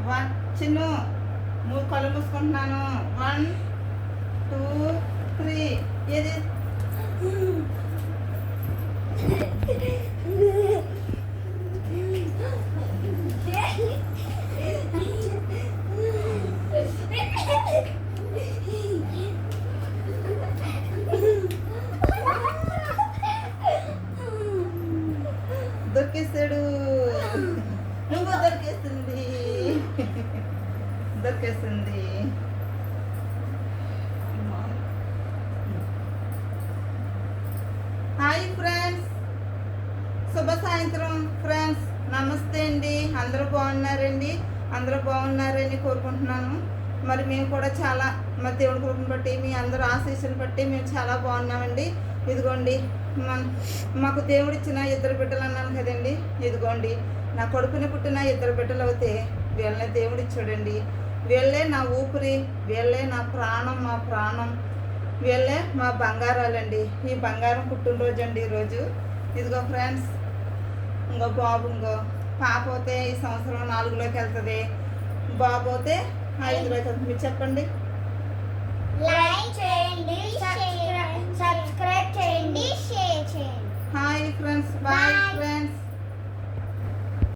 One Chinnu కళ్ళు మూసుకుంటున్నాను. 1 2 3. ఏది దొరికేస్తాడు. నువ్వు దొరికేస్తుంది. దొరికేస్తుంది. హాయ్ ఫ్రెండ్స్, శుభ సాయంత్రం ఫ్రెండ్స్. నమస్తే అండి. అందరూ బాగున్నారండి? అందరూ బాగున్నారని కోరుకుంటున్నాను. మరి మేము కూడా చాలా మరి దేవుడి కృపను బట్టి మీ అందరూ ఆశీస్సులు బట్టి మేము చాలా బాగున్నామండి. ఇదిగోండి మాకు దేవుడిచ్చిన 2 బిడ్డలు అన్నాను కదండి. ఇదిగోండి నా కొడుకుని పుట్టిన 2 బిడ్డలు అవుతే వీళ్ళని దేవుడిచ్చాడండి. వీళ్ళే నా ఊపిరి, వీళ్ళే నా ప్రాణం, మా ప్రాణం, వీళ్ళే మా బంగారాలండి. ఈ బంగారం పుట్టినరోజు అండి ఈరోజు. ఇదిగో ఫ్రెండ్స్, ఇంకో బాబు, ఇంకో పాప అయితే ఈ సంవత్సరం 4లోకి వెళ్తుంది, బాబు అయితే 5లోకి వెళ్తుంది. మీరు చెప్పండి. లైక్ చేయండి,